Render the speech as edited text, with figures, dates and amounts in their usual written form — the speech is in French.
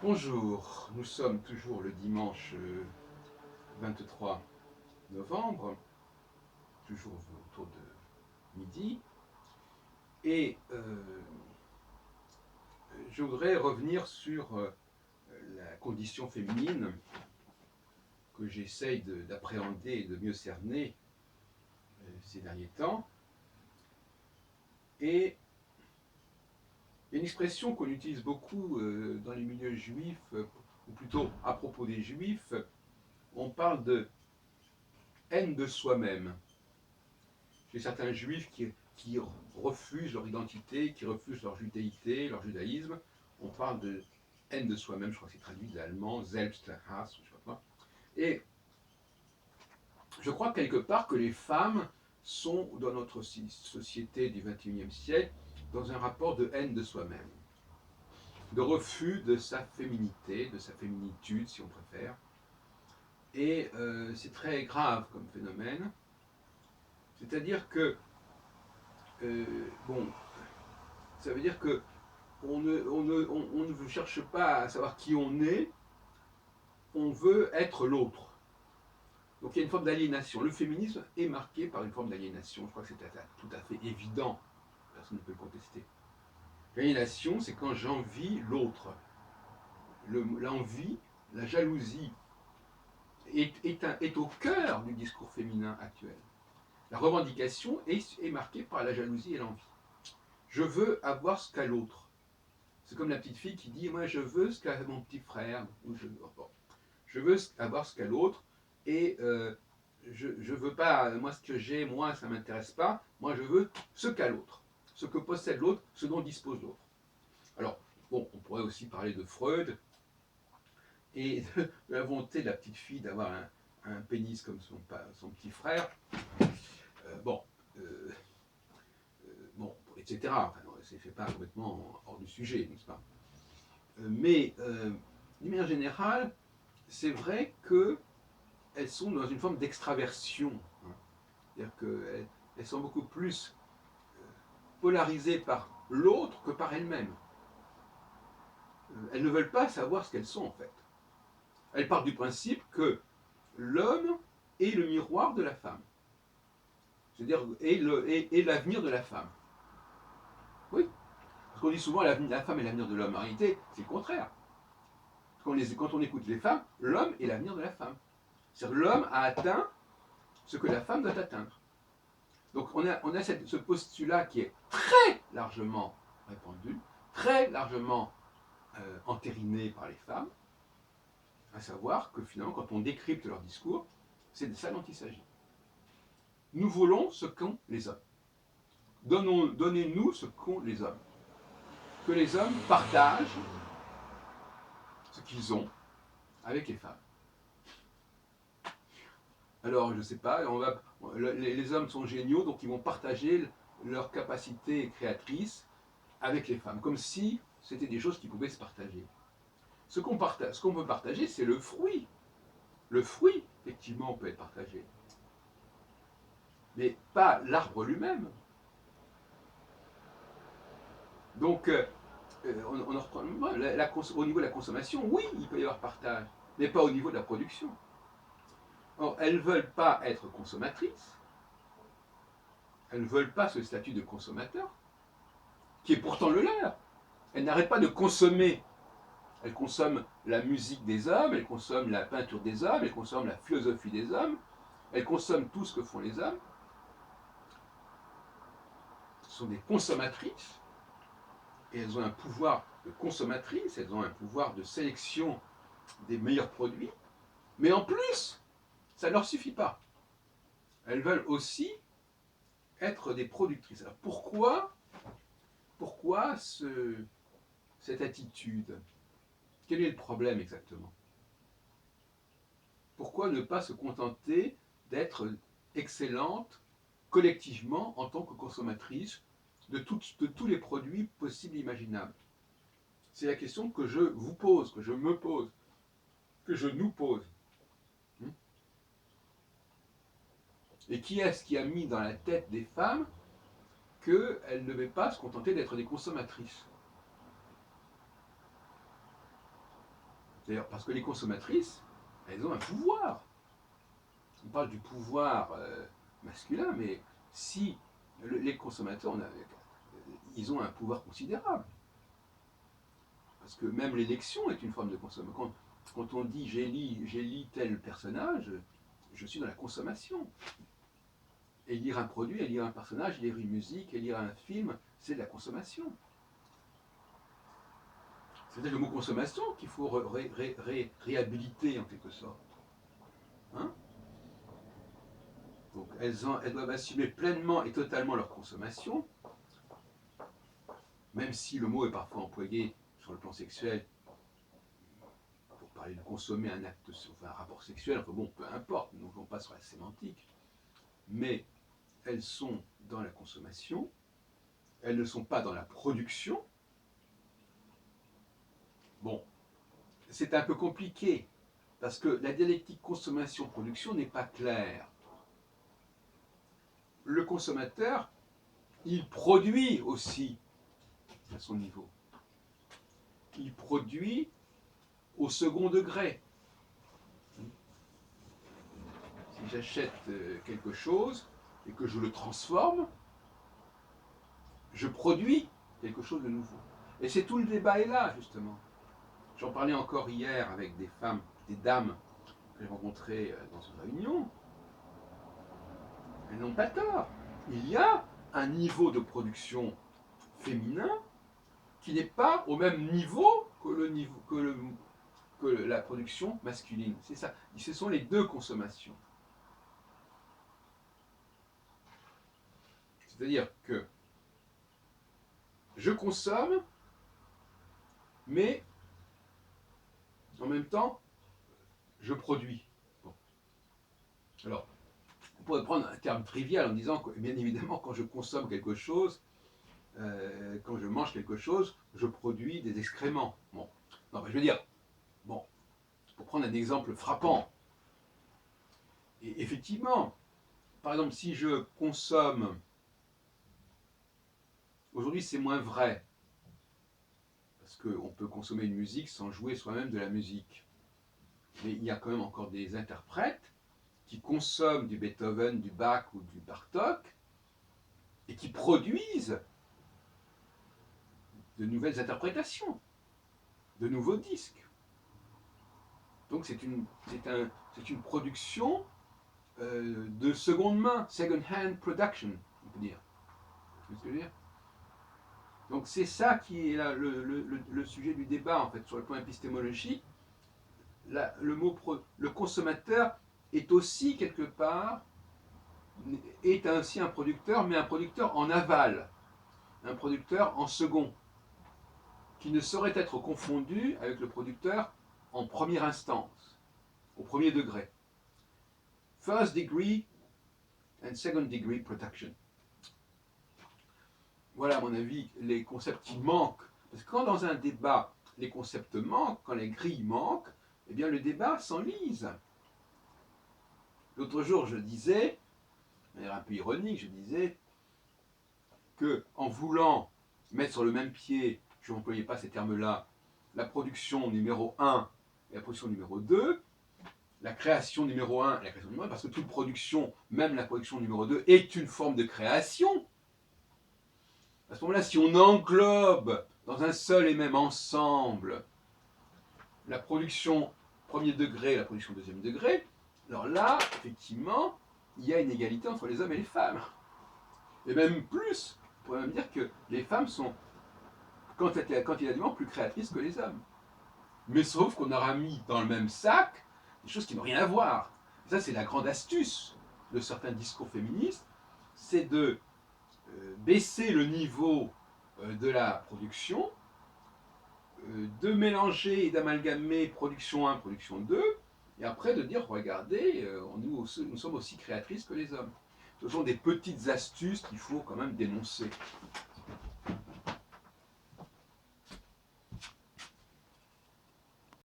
Bonjour, nous sommes toujours le dimanche 23 novembre, toujours autour de midi, et je voudrais revenir sur la condition féminine que j'essaye d'appréhender et de mieux cerner ces derniers temps. Et il y a une expression qu'on utilise beaucoup dans les milieux juifs, ou plutôt à propos des juifs, on parle de haine de soi-même. Chez certains juifs qui refusent leur identité, qui refusent leur judéité, leur judaïsme, on parle de haine de soi-même, je crois que c'est traduit de l'allemand, Selbsthass, ou je sais pas quoi. Et je crois quelque part que les femmes sont, dans notre société du XXIe siècle, dans un rapport de haine de soi-même, de refus de sa féminité, de sa féminitude, si on préfère. Et c'est très grave comme phénomène. C'est-à-dire que, bon, ça veut dire que on ne cherche pas à savoir qui on est, on veut être l'autre. Donc il y a une forme d'aliénation. Le féminisme est marqué par une forme d'aliénation. Je crois que c'est tout à fait évident. Personne ne peut le contester. L'aliénation, c'est quand j'envie l'autre. L'envie, la jalousie est au cœur du discours féminin actuel. La revendication est marquée par la jalousie et l'envie. Je veux avoir ce qu'a l'autre. C'est comme la petite fille qui dit « moi je veux ce qu'a mon petit frère ». Je veux avoir ce qu'a l'autre et je ne veux pas, moi ce que j'ai, moi ça ne m'intéresse pas, moi je veux ce qu'a l'autre, ce que possède l'autre, ce dont dispose l'autre. Alors, bon, on pourrait aussi parler de Freud et de la volonté de la petite fille d'avoir un pénis comme son petit frère. Bon, etc. Enfin, c'est pas complètement hors du sujet, n'est-ce pas? Mais, d'une manière générale, c'est vrai qu'elles sont dans une forme d'extraversion. Hein. C'est-à-dire qu'elles sont beaucoup plus polarisées par l'autre que par elles-mêmes. Elles ne veulent pas savoir ce qu'elles sont en fait. Elles partent du principe que l'homme est le miroir de la femme. C'est-à-dire est l'avenir de la femme. Oui. Parce qu'on dit souvent la femme est l'avenir de l'homme. En réalité, c'est le contraire. Quand on écoute les femmes, l'homme est l'avenir de la femme. C'est-à-dire l'homme a atteint ce que la femme doit atteindre. Donc on a ce postulat qui est très largement répandu, très largement entériné par les femmes, à savoir que finalement, quand on décrypte leur discours, c'est de ça dont il s'agit. Nous voulons ce qu'ont les hommes. Donnez-nous ce qu'ont les hommes. Que les hommes partagent ce qu'ils ont avec les femmes. Alors, je ne sais pas, les hommes sont géniaux, donc ils vont partager leur capacité créatrice avec les femmes, comme si c'était des choses qui pouvaient se partager. Ce qu'on peut partager, c'est le fruit. Le fruit, effectivement, peut être partagé. Mais pas l'arbre lui-même. Donc, on en reprend. Au niveau de la consommation, oui, il peut y avoir partage, mais pas au niveau de la production. Or, elles ne veulent pas être consommatrices, elles ne veulent pas ce statut de consommateur, qui est pourtant le leur. Elles n'arrêtent pas de consommer. Elles consomment la musique des hommes, elles consomment la peinture des hommes, elles consomment la philosophie des hommes, elles consomment tout ce que font les hommes. Ce sont des consommatrices, et elles ont un pouvoir de consommatrice, elles ont un pouvoir de sélection des meilleurs produits, mais en plus, ça ne leur suffit pas. Elles veulent aussi être des productrices. Alors pourquoi cette attitude? Quel est le problème exactement? Pourquoi ne pas se contenter d'être excellente collectivement en tant que consommatrice de tous les produits possibles et imaginables? C'est la question que je vous pose, que je me pose, que je nous pose. Et qui est-ce qui a mis dans la tête des femmes qu'elles ne devaient pas se contenter d'être des consommatrices? D'ailleurs, parce que les consommatrices, elles ont un pouvoir. On parle du pouvoir masculin, mais si les consommateurs, ils ont un pouvoir considérable. Parce que même l'élection est une forme de consommation. Quand on dit j'ai lu tel personnage, je suis dans la consommation. Et lire un produit, et lire un personnage, lire une musique, et lire un film, c'est de la consommation. C'est le mot consommation qu'il faut réhabiliter en quelque sorte. Hein? Donc elles doivent assumer pleinement et totalement leur consommation, même si le mot est parfois employé sur le plan sexuel pour parler de consommer un acte, enfin un rapport sexuel, enfin bon, peu importe, nous n'allons pas sur la sémantique, mais elles sont dans la consommation, elles ne sont pas dans la production. Bon, c'est un peu compliqué, parce que la dialectique consommation-production n'est pas claire. Le consommateur, il produit aussi à son niveau. Il produit au second degré. Si j'achète quelque chose et que je le transforme, je produis quelque chose de nouveau. Et c'est tout le débat est là, justement. J'en parlais encore hier avec des femmes, des dames que j'ai rencontrées dans une réunion. Elles n'ont pas tort. Il y a un niveau de production féminin qui n'est pas au même niveau que la production masculine. C'est ça. Ce sont les deux consommations. C'est-à-dire que je consomme, mais en même temps, je produis. Bon. Alors, on pourrait prendre un terme trivial en disant que, bien évidemment, quand je consomme quelque chose, quand je mange quelque chose, je produis des excréments. Bon. Non, mais je veux dire, bon, pour prendre un exemple frappant, et effectivement, par exemple, si je consomme, aujourd'hui c'est moins vrai, parce qu'on peut consommer une musique sans jouer soi-même de la musique. Mais il y a quand même encore des interprètes qui consomment du Beethoven, du Bach ou du Bartók, et qui produisent de nouvelles interprétations, de nouveaux disques. Donc c'est une production de seconde main, second-hand production, on peut dire. Vous voyez ce que je veux dire? Donc c'est ça qui est là, le sujet du débat, en fait, sur le plan épistémologique. Le consommateur est aussi quelque part, est aussi un producteur, mais un producteur en aval, un producteur en second, qui ne saurait être confondu avec le producteur en première instance, au premier degré. First degree and second degree production. Voilà, à mon avis, les concepts qui manquent. Parce que quand dans un débat, les concepts manquent, quand les grilles manquent, eh bien le débat s'enlise. L'autre jour, je disais, de manière un peu ironique, je disais que en voulant mettre sur le même pied, je n'employais pas ces termes-là, la production numéro 1 et la production numéro 2, la création numéro 1 et la création numéro 1, parce que toute production, même la production numéro 2, est une forme de création. À ce moment-là, si on englobe dans un seul et même ensemble la production premier degré et la production deuxième degré, alors là, effectivement, il y a une égalité entre les hommes et les femmes. Et même plus, on pourrait même dire que les femmes sont, quantitativement, plus créatrices que les hommes. Mais sauf qu'on aura mis dans le même sac des choses qui n'ont rien à voir. Et ça, c'est la grande astuce de certains discours féministes, c'est de baisser le niveau de la production, de mélanger et d'amalgamer production 1, production 2, et après de dire, regardez, nous sommes aussi créatrices que les hommes. Ce sont des petites astuces qu'il faut quand même dénoncer.